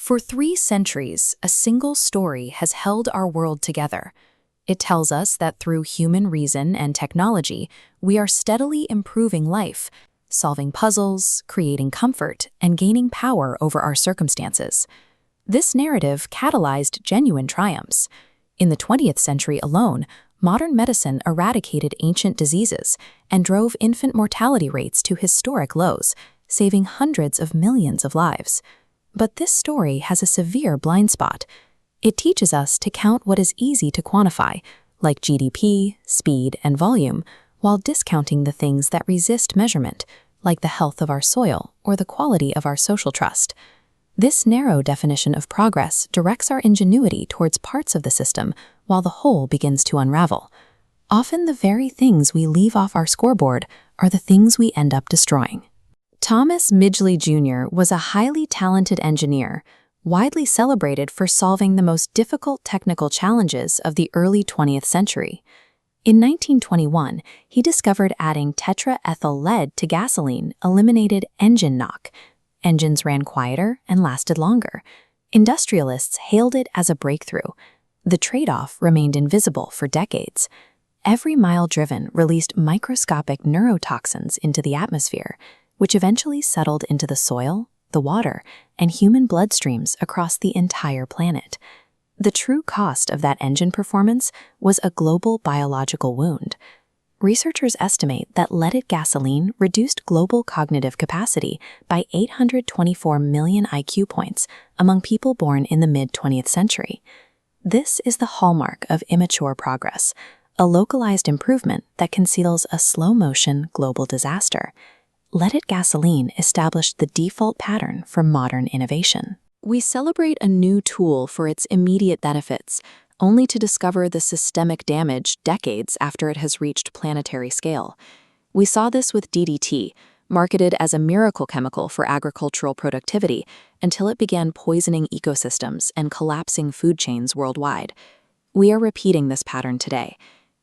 For 3 centuries, a single story has held our world together. It tells us that through human reason and technology, we are steadily improving life, solving puzzles, creating comfort, and gaining power over our circumstances. This narrative catalyzed genuine triumphs. In the 20th century alone, modern medicine eradicated ancient diseases and drove infant mortality rates to historic lows, saving hundreds of millions of lives. But this story has a severe blind spot. It teaches us to count what is easy to quantify, like GDP, speed, and volume, while discounting the things that resist measurement, like the health of our soil or the quality of our social trust. This narrow definition of progress directs our ingenuity towards parts of the system while the whole begins to unravel. Often the very things we leave off our scoreboard are the things we end up destroying. Thomas Midgley Jr. was a highly talented engineer, widely celebrated for solving the most difficult technical challenges of the early 20th century. In 1921, he discovered adding tetraethyl lead to gasoline eliminated engine knock. Engines ran quieter and lasted longer. Industrialists hailed it as a breakthrough. The trade-off remained invisible for decades. Every mile driven released microscopic neurotoxins into the atmosphere, which eventually settled into the soil, the water, and human bloodstreams across the entire planet. The true cost of that engine performance was a global biological wound. Researchers estimate that leaded gasoline reduced global cognitive capacity by 824 million IQ points among people born in the mid-20th century. This is the hallmark of immature progress, a localized improvement that conceals a slow-motion global disaster. Leaded gasoline established the default pattern for modern innovation. We celebrate a new tool for its immediate benefits, only to discover the systemic damage decades after it has reached planetary scale. We saw this with DDT, marketed as a miracle chemical for agricultural productivity, until it began poisoning ecosystems and collapsing food chains worldwide. We are repeating this pattern today.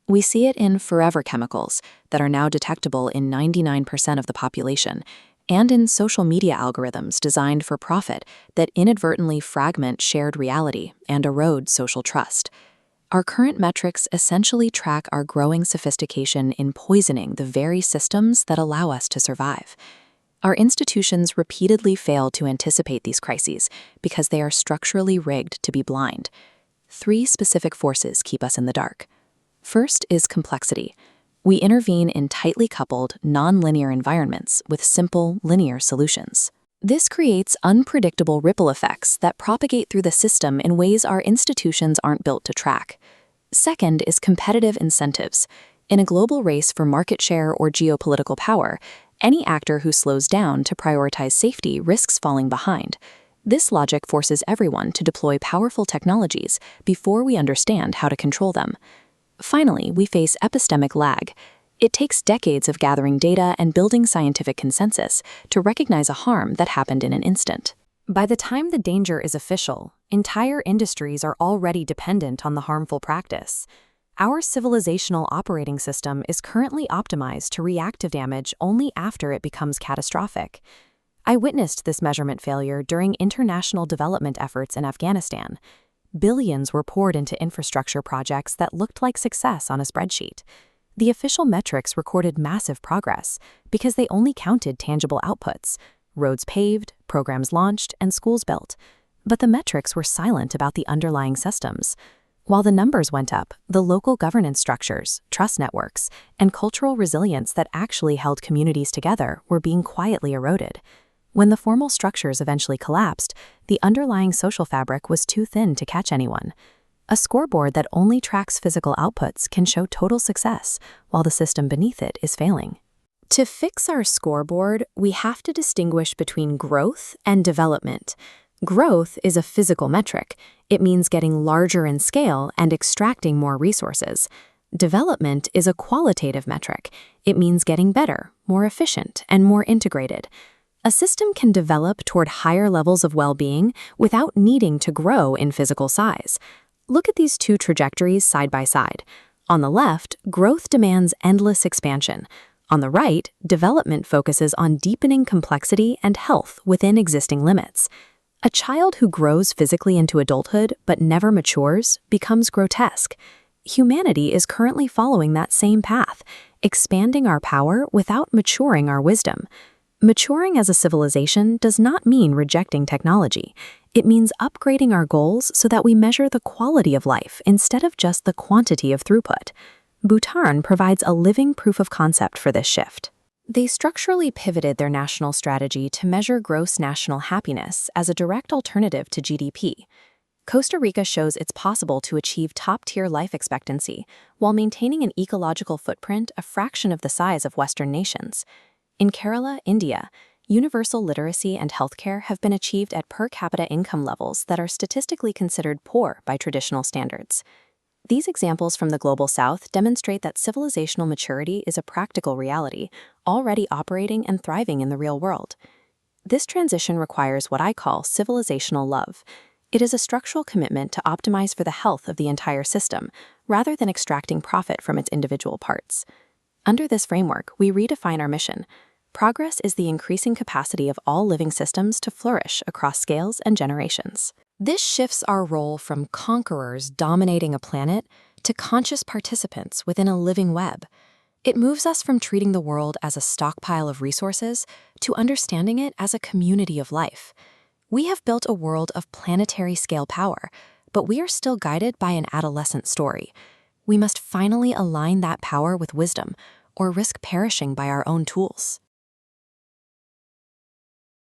We see it in forever chemicals that are now detectable in 99% of the population, and in social media algorithms designed for profit that inadvertently fragment shared reality and erode social trust. Our current metrics essentially track our growing sophistication in poisoning the very systems that allow us to survive. Our institutions repeatedly fail to anticipate these crises because they are structurally rigged to be blind. 3 specific forces keep us in the dark. First is complexity. We intervene in tightly coupled, non-linear environments with simple, linear solutions. This creates unpredictable ripple effects that propagate through the system in ways our institutions aren't built to track. Second is competitive incentives. In a global race for market share or geopolitical power, any actor who slows down to prioritize safety risks falling behind. This logic forces everyone to deploy powerful technologies before we understand how to control them. Finally, we face epistemic lag. It takes decades of gathering data and building scientific consensus to recognize a harm that happened in an instant. By the time the danger is official, entire industries are already dependent on the harmful practice. Our civilizational operating system is currently optimized to reactive damage only after it becomes catastrophic. I witnessed this measurement failure during international development efforts in Afghanistan. Billions were poured into infrastructure projects that looked like success on a spreadsheet. The official metrics recorded massive progress because they only counted tangible outputs: roads paved, programs launched, and schools built. But the metrics were silent about the underlying systems. While the numbers went up, the local governance structures, trust networks, and cultural resilience that actually held communities together were being quietly eroded. When the formal structures eventually collapsed, the underlying social fabric was too thin to catch anyone. A scoreboard that only tracks physical outputs can show total success, while the system beneath it is failing. To fix our scoreboard, we have to distinguish between growth and development. Growth is a physical metric. It means getting larger in scale and extracting more resources. Development is a qualitative metric. It means getting better, more efficient, and more integrated. A system can develop toward higher levels of well-being without needing to grow in physical size. Look at these 2 trajectories side by side. On the left, growth demands endless expansion. On the right, development focuses on deepening complexity and health within existing limits. A child who grows physically into adulthood but never matures becomes grotesque. Humanity is currently following that same path, expanding our power without maturing our wisdom. Maturing as a civilization does not mean rejecting technology. It means upgrading our goals so that we measure the quality of life instead of just the quantity of throughput. Bhutan provides a living proof of concept for this shift. They structurally pivoted their national strategy to measure gross national happiness as a direct alternative to GDP. Costa Rica shows it's possible to achieve top-tier life expectancy while maintaining an ecological footprint a fraction of the size of Western nations. In Kerala, India, universal literacy and healthcare have been achieved at per capita income levels that are statistically considered poor by traditional standards. These examples from the Global South demonstrate that civilizational maturity is a practical reality, already operating and thriving in the real world. This transition requires what I call civilizational love. It is a structural commitment to optimize for the health of the entire system, rather than extracting profit from its individual parts. Under this framework, we redefine our mission. Progress is the increasing capacity of all living systems to flourish across scales and generations. This shifts our role from conquerors dominating a planet to conscious participants within a living web. It moves us from treating the world as a stockpile of resources to understanding it as a community of life. We have built a world of planetary scale power, but we are still guided by an adolescent story. We must finally align that power with wisdom, or risk perishing by our own tools.